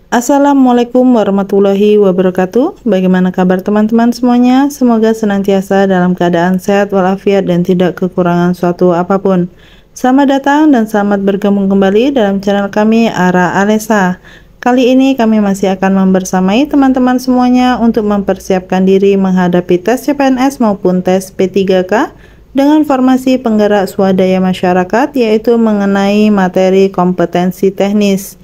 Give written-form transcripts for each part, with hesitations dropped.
Assalamualaikum warahmatullahi wabarakatuh. Bagaimana kabar teman-teman semuanya? Semoga senantiasa dalam keadaan sehat walafiat dan tidak kekurangan suatu apapun. Selamat datang dan selamat bergabung kembali dalam channel kami Ara Alesa. Kali ini kami masih akan membersamai teman-teman semuanya untuk mempersiapkan diri menghadapi tes CPNS maupun tes P3K dengan formasi penggerak swadaya masyarakat, yaitu mengenai materi kompetensi teknis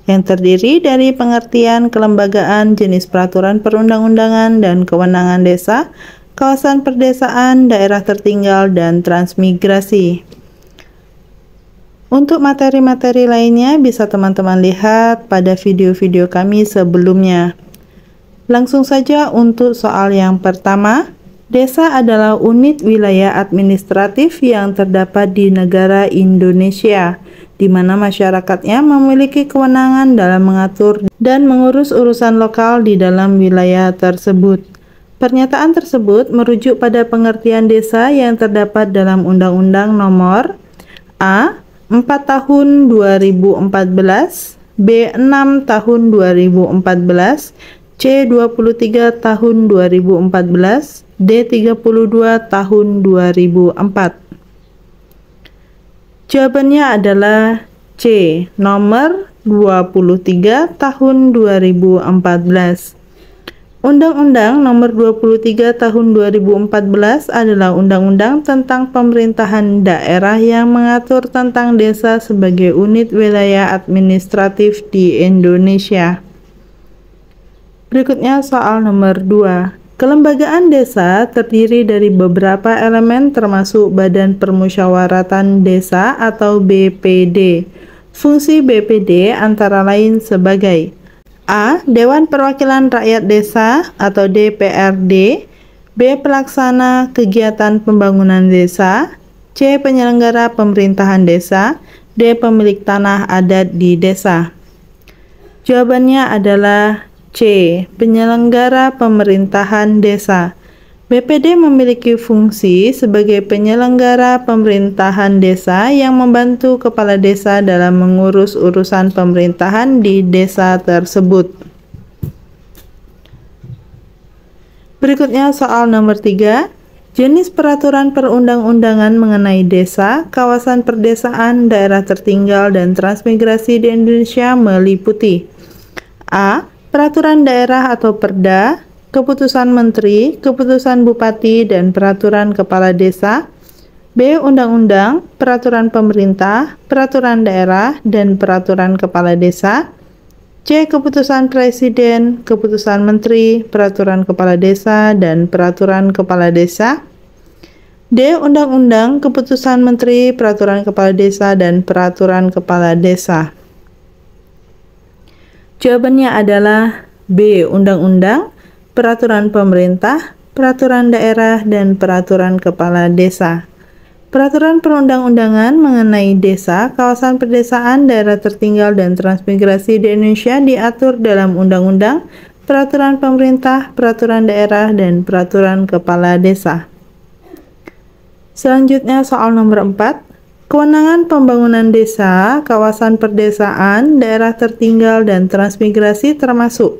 yang terdiri dari pengertian kelembagaan, jenis peraturan perundang-undangan dan kewenangan desa, kawasan perdesaan, daerah tertinggal, dan transmigrasi. Untuk materi-materi lainnya bisa teman-teman lihat pada video-video kami sebelumnya. Langsung saja untuk soal yang pertama. Desa adalah unit wilayah administratif yang terdapat di negara Indonesia, di mana masyarakatnya memiliki kewenangan dalam mengatur dan mengurus urusan lokal di dalam wilayah tersebut. Pernyataan tersebut merujuk pada pengertian desa yang terdapat dalam Undang-Undang Nomor A. 4 Tahun 2014, B. 6 Tahun 2014, C. 23 Tahun 2014, D. 32 Tahun 2004. Jawabannya adalah C. Nomor 23 Tahun 2014. Undang-Undang Nomor 23 Tahun 2014 adalah undang-undang tentang pemerintahan daerah yang mengatur tentang desa sebagai unit wilayah administratif di Indonesia. Berikutnya soal nomor 2. Kelembagaan desa terdiri dari beberapa elemen termasuk Badan Permusyawaratan Desa atau BPD. Fungsi BPD antara lain sebagai A. Dewan Perwakilan Rakyat Desa atau DPRD, B. Pelaksana kegiatan pembangunan desa, C. Penyelenggara pemerintahan desa, D. Pemilik tanah adat di desa. Jawabannya adalah C. Penyelenggara pemerintahan desa. BPD memiliki fungsi sebagai penyelenggara pemerintahan desa yang membantu kepala desa dalam mengurus urusan pemerintahan di desa tersebut. Berikutnya soal nomor 3. Jenis peraturan perundang-undangan mengenai desa, kawasan perdesaan, daerah tertinggal, dan transmigrasi di Indonesia meliputi A. Peraturan daerah atau Perda, keputusan menteri, keputusan bupati, dan peraturan kepala desa. B. Undang-undang, peraturan pemerintah, peraturan daerah, dan peraturan kepala desa. C. Keputusan presiden, keputusan menteri, peraturan kepala desa, dan peraturan kepala desa. D. Undang-undang, keputusan menteri, peraturan kepala desa, dan peraturan kepala desa. Jawabannya adalah B. Undang-undang, peraturan pemerintah, peraturan daerah, dan peraturan kepala desa. Peraturan perundang-undangan mengenai desa, kawasan perdesaan, daerah tertinggal, dan transmigrasi di Indonesia diatur dalam undang-undang, peraturan pemerintah, peraturan daerah, dan peraturan kepala desa. Selanjutnya soal nomor 4. Kewenangan pembangunan desa, kawasan perdesaan, daerah tertinggal, dan transmigrasi termasuk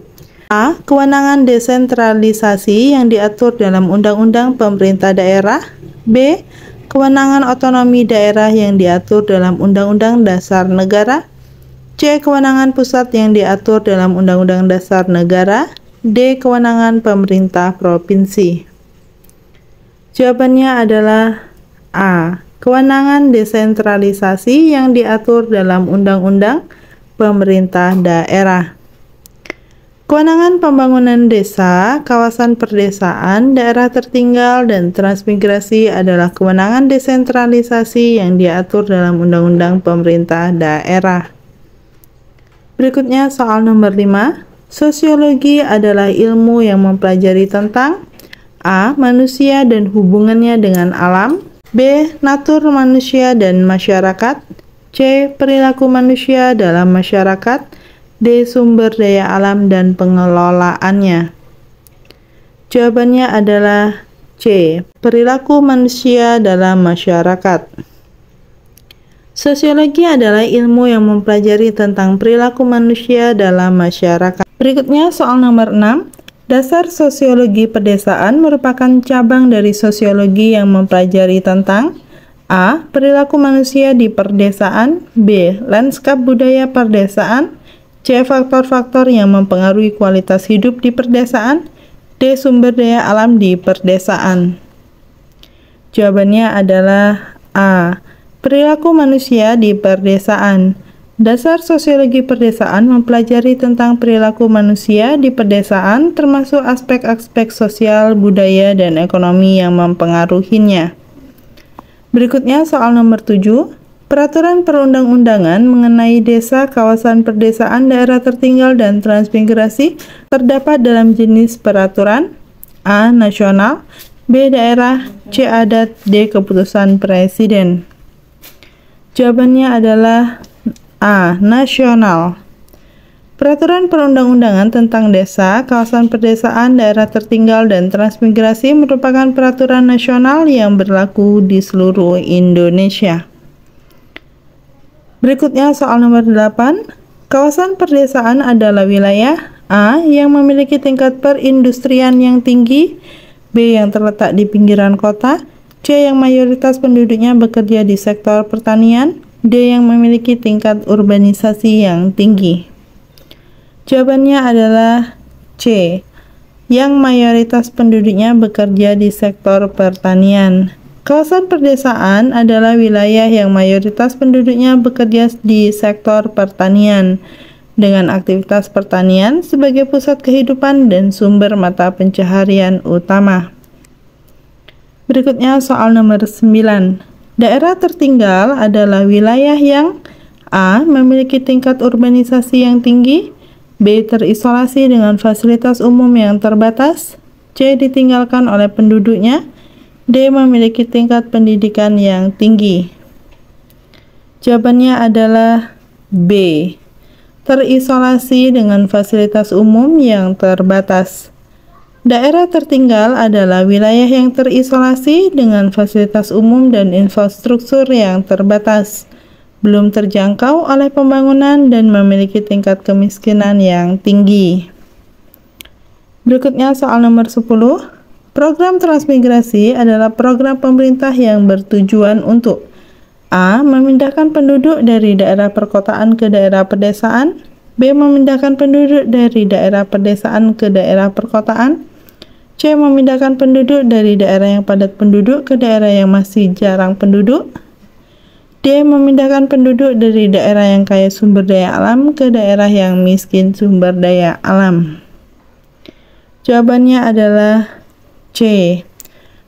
A. Kewenangan desentralisasi yang diatur dalam Undang-Undang Pemerintah Daerah. B. Kewenangan otonomi daerah yang diatur dalam Undang-Undang Dasar Negara. C. Kewenangan pusat yang diatur dalam Undang-Undang Dasar Negara. D. Kewenangan pemerintah provinsi. Jawabannya adalah A. Kewenangan desentralisasi yang diatur dalam Undang-Undang Pemerintah Daerah. Kewenangan pembangunan desa, kawasan perdesaan, daerah tertinggal, dan transmigrasi adalah kewenangan desentralisasi yang diatur dalam Undang-Undang Pemerintah Daerah. Berikutnya soal nomor 5. Sosiologi adalah ilmu yang mempelajari tentang A. Manusia dan hubungannya dengan alam, B. Natur manusia dan masyarakat, C. Perilaku manusia dalam masyarakat, D. Sumber daya alam dan pengelolaannya. Jawabannya adalah C. Perilaku manusia dalam masyarakat. Sosiologi adalah ilmu yang mempelajari tentang perilaku manusia dalam masyarakat. Berikutnya soal nomor 6. Dasar sosiologi pedesaan merupakan cabang dari sosiologi yang mempelajari tentang A. Perilaku manusia di perdesaan, B. Lanskap budaya perdesaan, C. Faktor-faktor yang mempengaruhi kualitas hidup di perdesaan, D. Sumber daya alam di perdesaan. Jawabannya adalah A. Perilaku manusia di perdesaan. Dasar sosiologi perdesaan mempelajari tentang perilaku manusia di pedesaan termasuk aspek-aspek sosial, budaya, dan ekonomi yang mempengaruhinya. Berikutnya soal nomor 7. Peraturan perundang-undangan mengenai desa, kawasan perdesaan, daerah tertinggal, dan transmigrasi terdapat dalam jenis peraturan A. Nasional, B. Daerah, C. Adat, D. Keputusan Presiden. Jawabannya adalah A. Nasional. Peraturan perundang-undangan tentang desa, kawasan perdesaan, daerah tertinggal, dan transmigrasi merupakan peraturan nasional yang berlaku di seluruh Indonesia. Berikutnya soal nomor 8. Kawasan perdesaan adalah wilayah A. yang memiliki tingkat perindustrian yang tinggi, B. yang terletak di pinggiran kota, C. yang mayoritas penduduknya bekerja di sektor pertanian, D. yang memiliki tingkat urbanisasi yang tinggi. Jawabannya adalah C. yang mayoritas penduduknya bekerja di sektor pertanian. Kawasan perdesaan adalah wilayah yang mayoritas penduduknya bekerja di sektor pertanian, dengan aktivitas pertanian sebagai pusat kehidupan dan sumber mata pencaharian utama. Berikutnya soal nomor 9. Daerah tertinggal adalah wilayah yang A. memiliki tingkat urbanisasi yang tinggi, B. terisolasi dengan fasilitas umum yang terbatas, C. ditinggalkan oleh penduduknya, D. memiliki tingkat pendidikan yang tinggi. Jawabannya adalah B. terisolasi dengan fasilitas umum yang terbatas. Daerah tertinggal adalah wilayah yang terisolasi dengan fasilitas umum dan infrastruktur yang terbatas, belum terjangkau oleh pembangunan, dan memiliki tingkat kemiskinan yang tinggi. Berikutnya soal nomor 10. Program transmigrasi adalah program pemerintah yang bertujuan untuk A. memindahkan penduduk dari daerah perkotaan ke daerah pedesaan, B. memindahkan penduduk dari daerah pedesaan ke daerah perkotaan, C. memindahkan penduduk dari daerah yang padat penduduk ke daerah yang masih jarang penduduk, D. memindahkan penduduk dari daerah yang kaya sumber daya alam ke daerah yang miskin sumber daya alam. Jawabannya adalah C.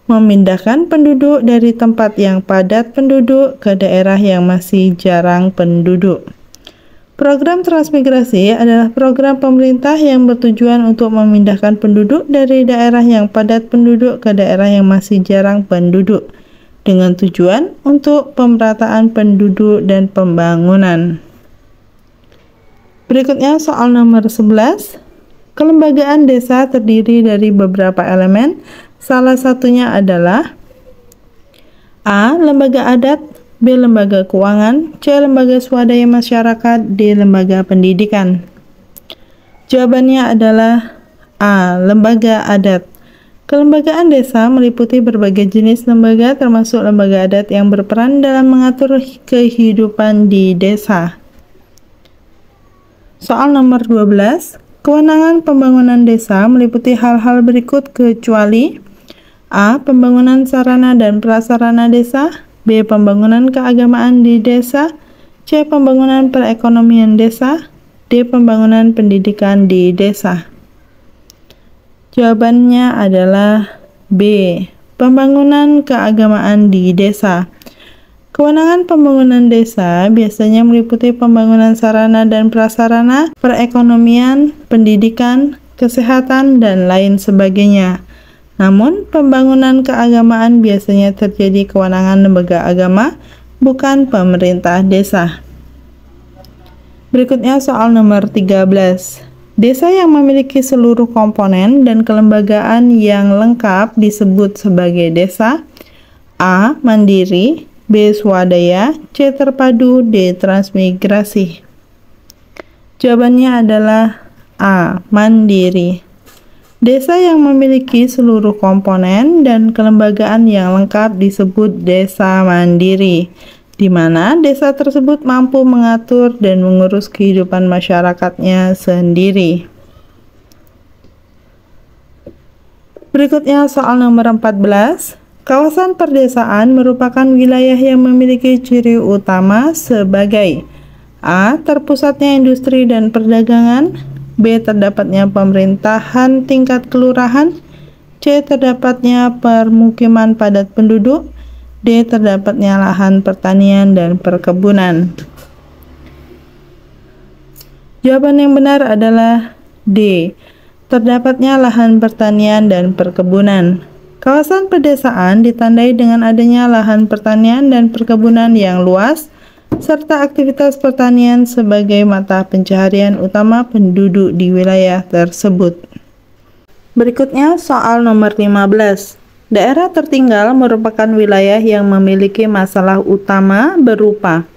memindahkan penduduk dari tempat yang padat penduduk ke daerah yang masih jarang penduduk. Program transmigrasi adalah program pemerintah yang bertujuan untuk memindahkan penduduk dari daerah yang padat penduduk ke daerah yang masih jarang penduduk, dengan tujuan untuk pemerataan penduduk dan pembangunan. Berikutnya soal nomor 11. Kelembagaan desa terdiri dari beberapa elemen. Salah satunya adalah A. lembaga adat, B. lembaga keuangan, C. lembaga swadaya masyarakat, D. lembaga pendidikan. Jawabannya adalah A. lembaga adat. Kelembagaan desa meliputi berbagai jenis lembaga termasuk lembaga adat yang berperan dalam mengatur kehidupan di desa. Soal nomor 12. Kewenangan pembangunan desa meliputi hal-hal berikut kecuali A. pembangunan sarana dan prasarana desa, B. pembangunan keagamaan di desa, C. pembangunan perekonomian desa, D. pembangunan pendidikan di desa. Jawabannya adalah B. Pembangunan keagamaan di desa. Kewenangan pembangunan desa biasanya meliputi pembangunan sarana dan prasarana, perekonomian, pendidikan, kesehatan, dan lain sebagainya. Namun, pembangunan keagamaan biasanya terjadi kewenangan lembaga agama, bukan pemerintah desa. Berikutnya soal nomor 13. Desa yang memiliki seluruh komponen dan kelembagaan yang lengkap disebut sebagai desa. A. Mandiri, B. Swadaya, C. Terpadu, D. Transmigrasi. Jawabannya adalah A. Mandiri. Desa yang memiliki seluruh komponen dan kelembagaan yang lengkap disebut desa mandiri, di mana desa tersebut mampu mengatur dan mengurus kehidupan masyarakatnya sendiri. Berikutnya soal nomor 14. Kawasan perdesaan merupakan wilayah yang memiliki ciri utama sebagai A. Terpusatnya industri dan perdagangan, B. Terdapatnya pemerintahan tingkat kelurahan, C. Terdapatnya permukiman padat penduduk, D. Terdapatnya lahan pertanian dan perkebunan. Jawaban yang benar adalah D. Terdapatnya lahan pertanian dan perkebunan. Kawasan pedesaan ditandai dengan adanya lahan pertanian dan perkebunan yang luas, serta aktivitas pertanian sebagai mata pencaharian utama penduduk di wilayah tersebut. Berikutnya soal nomor 15. Daerah tertinggal merupakan wilayah yang memiliki masalah utama berupa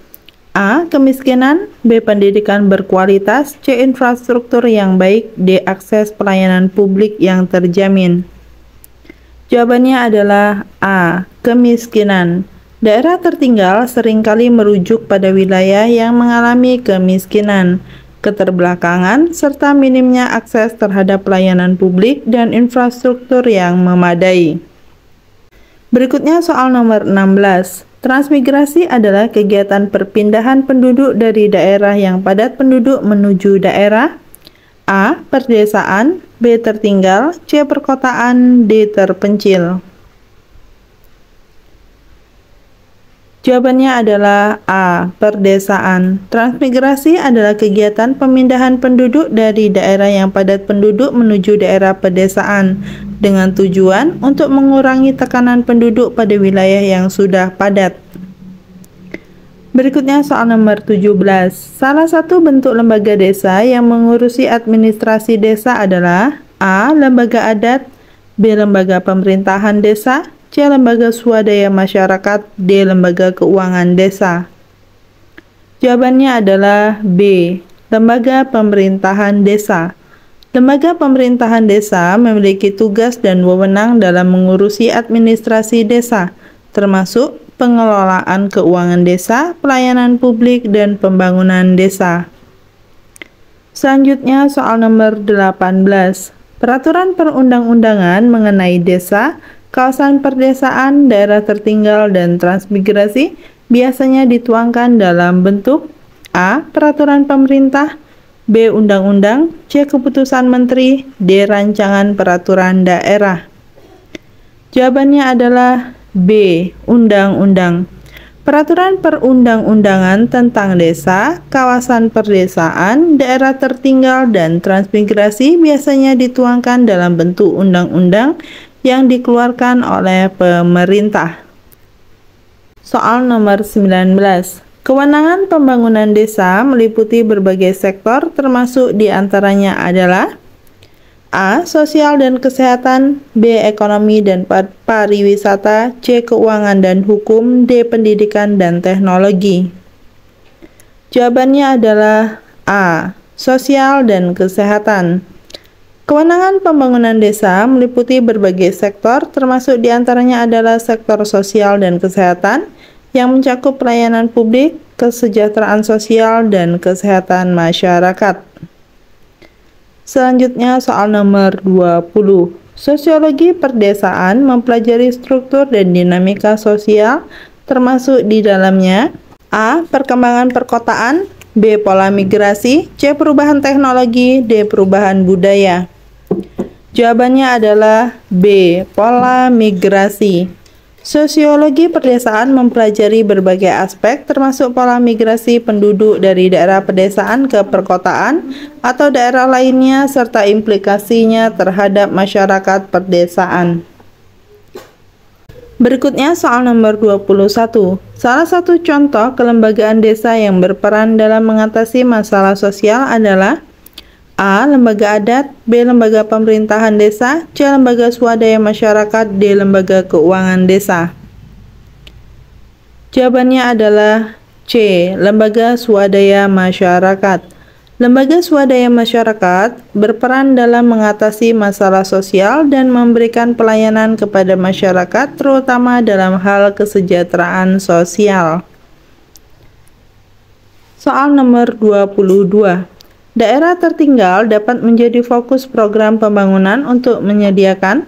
A. Kemiskinan, B. Pendidikan berkualitas, C. Infrastruktur yang baik, D. Akses pelayanan publik yang terjamin. Jawabannya adalah A. Kemiskinan. Daerah tertinggal seringkali merujuk pada wilayah yang mengalami kemiskinan, keterbelakangan, serta minimnya akses terhadap pelayanan publik dan infrastruktur yang memadai. Berikutnya soal nomor 16. Transmigrasi adalah kegiatan perpindahan penduduk dari daerah yang padat penduduk menuju daerah A. Perdesaan, B. Tertinggal, C. Perkotaan, D. Terpencil. Jawabannya adalah A. Perdesaan. Transmigrasi adalah kegiatan pemindahan penduduk dari daerah yang padat penduduk menuju daerah pedesaan dengan tujuan untuk mengurangi tekanan penduduk pada wilayah yang sudah padat. Berikutnya soal nomor 17. Salah satu bentuk lembaga desa yang mengurusi administrasi desa adalah A. Lembaga adat, B. Lembaga pemerintahan desa, C. Lembaga swadaya masyarakat, D. Lembaga keuangan desa. Jawabannya adalah B. Lembaga pemerintahan desa. Lembaga pemerintahan desa memiliki tugas dan wewenang dalam mengurusi administrasi desa, termasuk pengelolaan keuangan desa, pelayanan publik, dan pembangunan desa. Selanjutnya soal nomor 18. Peraturan perundang-undangan mengenai desa, kawasan perdesaan, daerah tertinggal, dan transmigrasi biasanya dituangkan dalam bentuk A. Peraturan pemerintah, B. Undang-undang, C. Keputusan menteri, D. Rancangan peraturan daerah. Jawabannya adalah B. Undang-undang. Peraturan perundang-undangan tentang desa, kawasan perdesaan, daerah tertinggal, dan transmigrasi biasanya dituangkan dalam bentuk undang-undang yang dikeluarkan oleh pemerintah. Soal nomor 19. Kewenangan pembangunan desa meliputi berbagai sektor, termasuk diantaranya adalah A. Sosial dan kesehatan, B. Ekonomi dan pariwisata, C. Keuangan dan hukum, D. Pendidikan dan teknologi. Jawabannya adalah A. Sosial dan kesehatan. Kewenangan pembangunan desa meliputi berbagai sektor, termasuk diantaranya adalah sektor sosial dan kesehatan, yang mencakup pelayanan publik, kesejahteraan sosial, dan kesehatan masyarakat. Selanjutnya soal nomor 20. Sosiologi perdesaan mempelajari struktur dan dinamika sosial, termasuk di dalamnya A. Perkembangan perkotaan, B. Pola migrasi, C. Perubahan teknologi, D. Perubahan budaya. Jawabannya adalah B. Pola migrasi. Sosiologi perdesaan mempelajari berbagai aspek, termasuk pola migrasi penduduk dari daerah pedesaan ke perkotaan atau daerah lainnya, serta implikasinya terhadap masyarakat perdesaan. Berikutnya soal nomor 21. Salah satu contoh kelembagaan desa yang berperan dalam mengatasi masalah sosial adalah A. Lembaga adat, B. Lembaga pemerintahan desa, C. Lembaga swadaya masyarakat, D. Lembaga keuangan desa. Jawabannya adalah C. Lembaga swadaya masyarakat. Lembaga swadaya masyarakat berperan dalam mengatasi masalah sosial dan memberikan pelayanan kepada masyarakat, terutama dalam hal kesejahteraan sosial. Soal nomor 22. Daerah tertinggal dapat menjadi fokus program pembangunan untuk menyediakan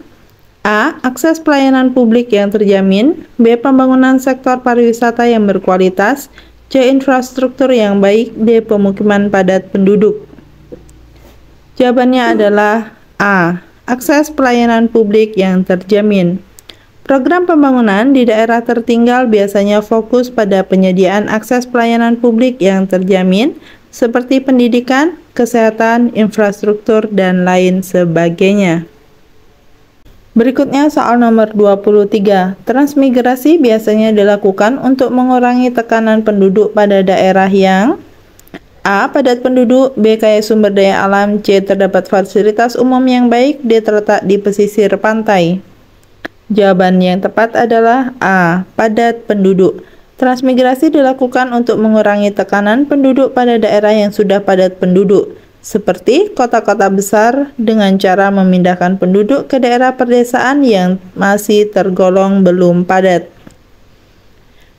A. Akses pelayanan publik yang terjamin, B. Pembangunan sektor pariwisata yang berkualitas, C. Infrastruktur yang baik, D. Pemukiman padat penduduk. Jawabannya adalah A. Akses pelayanan publik yang terjamin. Program pembangunan di daerah tertinggal biasanya fokus pada penyediaan akses pelayanan publik yang terjamin, seperti pendidikan, kesehatan, infrastruktur, dan lain sebagainya. Berikutnya soal nomor 23. Transmigrasi biasanya dilakukan untuk mengurangi tekanan penduduk pada daerah yang A. Padat penduduk, B. Kaya sumber daya alam, C. Terdapat fasilitas umum yang baik, D. Terletak di pesisir pantai. Jawaban yang tepat adalah A. Padat penduduk. Transmigrasi dilakukan untuk mengurangi tekanan penduduk pada daerah yang sudah padat penduduk, seperti kota-kota besar, dengan cara memindahkan penduduk ke daerah pedesaan yang masih tergolong belum padat.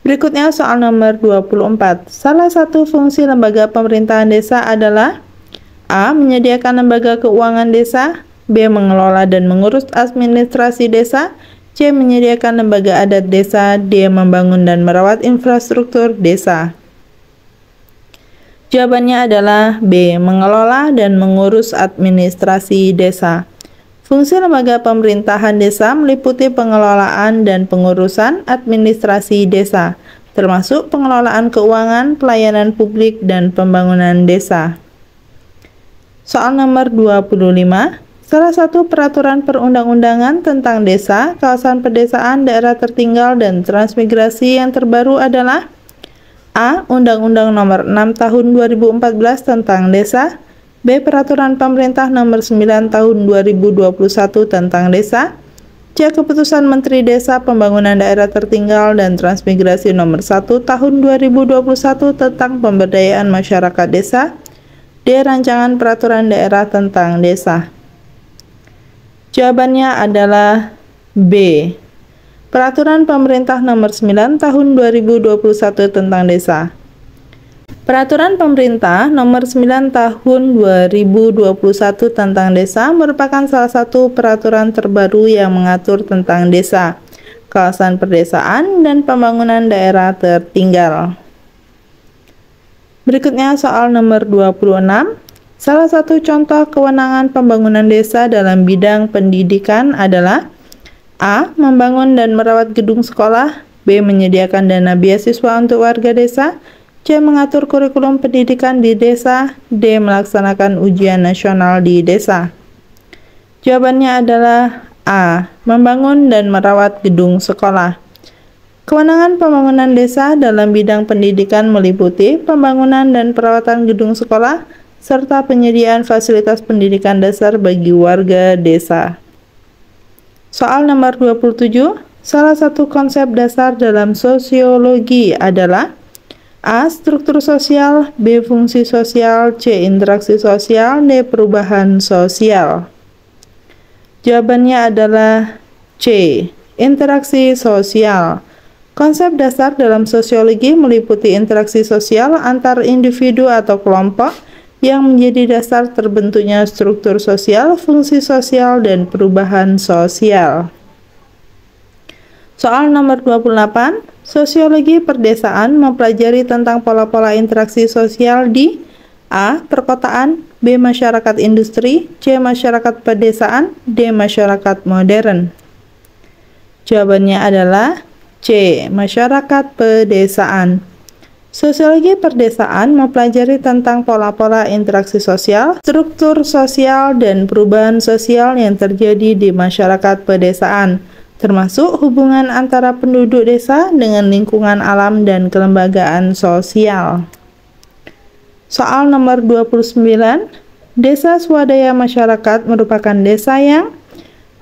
Berikutnya soal nomor 24. Salah satu fungsi lembaga pemerintahan desa adalah A. Menyediakan lembaga keuangan desa, B. Mengelola dan mengurus administrasi desa, C. Menyediakan lembaga adat desa, D. Membangun dan merawat infrastruktur desa. Jawabannya adalah B. Mengelola dan mengurus administrasi desa. Fungsi lembaga pemerintahan desa meliputi pengelolaan dan pengurusan administrasi desa, termasuk pengelolaan keuangan, pelayanan publik, dan pembangunan desa. Soal nomor 25. Salah satu peraturan perundang-undangan tentang desa, kawasan pedesaan, daerah tertinggal, dan transmigrasi yang terbaru adalah A. Undang-Undang Nomor 6 Tahun 2014 tentang Desa, B. Peraturan Pemerintah Nomor 9 Tahun 2021 tentang Desa, C. Keputusan Menteri Desa Pembangunan Daerah Tertinggal dan Transmigrasi Nomor 1 Tahun 2021 tentang Pemberdayaan Masyarakat Desa, D. Rancangan Peraturan Daerah tentang Desa. Jawabannya adalah B. Peraturan Pemerintah Nomor 9 Tahun 2021 tentang Desa. Peraturan Pemerintah Nomor 9 Tahun 2021 tentang Desa merupakan salah satu peraturan terbaru yang mengatur tentang desa, kawasan pedesaan, dan pembangunan daerah tertinggal. Berikutnya soal nomor 26. Salah satu contoh kewenangan pembangunan desa dalam bidang pendidikan adalah A. Membangun dan merawat gedung sekolah, B. Menyediakan dana beasiswa untuk warga desa, C. Mengatur kurikulum pendidikan di desa, D. Melaksanakan ujian nasional di desa. Jawabannya adalah A. Membangun dan merawat gedung sekolah. Kewenangan pembangunan desa dalam bidang pendidikan meliputi pembangunan dan perawatan gedung sekolah, serta penyediaan fasilitas pendidikan dasar bagi warga desa. Soal nomor 27. Salah satu konsep dasar dalam sosiologi adalah A. Struktur sosial, B. Fungsi sosial, C. Interaksi sosial, D. Perubahan sosial. Jawabannya adalah C. Interaksi sosial. Konsep dasar dalam sosiologi meliputi interaksi sosial antar individu atau kelompok yang menjadi dasar terbentuknya struktur sosial, fungsi sosial, dan perubahan sosial. Soal nomor 28. Sosiologi perdesaan mempelajari tentang pola-pola interaksi sosial di A. Perkotaan, B. Masyarakat industri, C. Masyarakat pedesaan, D. Masyarakat modern. Jawabannya adalah C. Masyarakat pedesaan. Sosiologi perdesaan mempelajari tentang pola-pola interaksi sosial, struktur sosial, dan perubahan sosial yang terjadi di masyarakat pedesaan, termasuk hubungan antara penduduk desa dengan lingkungan alam dan kelembagaan sosial. Soal nomor 29. Desa swadaya masyarakat merupakan desa yang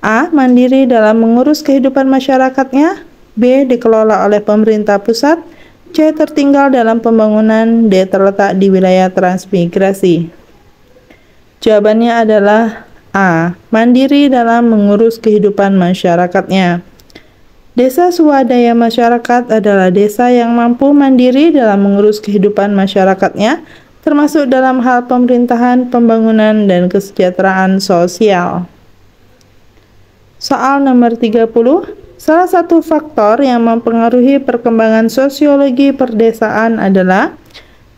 A. Mandiri dalam mengurus kehidupan masyarakatnya, B. Dikelola oleh pemerintah pusat, C. Tertinggal dalam pembangunan. D. Terletak di wilayah transmigrasi. Jawabannya adalah A. Mandiri dalam mengurus kehidupan masyarakatnya. Desa swadaya masyarakat adalah desa yang mampu mandiri dalam mengurus kehidupan masyarakatnya, termasuk dalam hal pemerintahan, pembangunan, dan kesejahteraan sosial. Soal nomor 30. Salah satu faktor yang mempengaruhi perkembangan sosiologi perdesaan adalah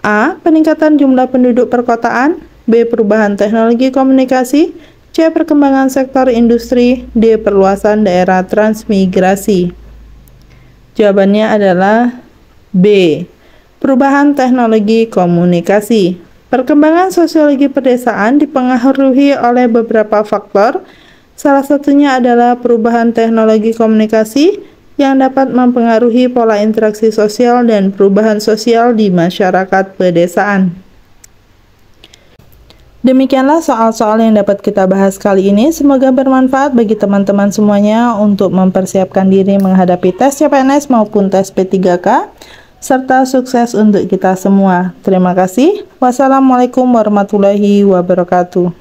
A. Peningkatan jumlah penduduk perkotaan, B. Perubahan teknologi komunikasi, C. Perkembangan sektor industri, D. Perluasan daerah transmigrasi. Jawabannya adalah B. Perubahan teknologi komunikasi. Perkembangan sosiologi pedesaan dipengaruhi oleh beberapa faktor. Salah satunya adalah perubahan teknologi komunikasi yang dapat mempengaruhi pola interaksi sosial dan perubahan sosial di masyarakat pedesaan. Demikianlah soal-soal yang dapat kita bahas kali ini. Semoga bermanfaat bagi teman-teman semuanya untuk mempersiapkan diri menghadapi tes CPNS maupun tes P3K, serta sukses untuk kita semua. Terima kasih. Wassalamualaikum warahmatullahi wabarakatuh.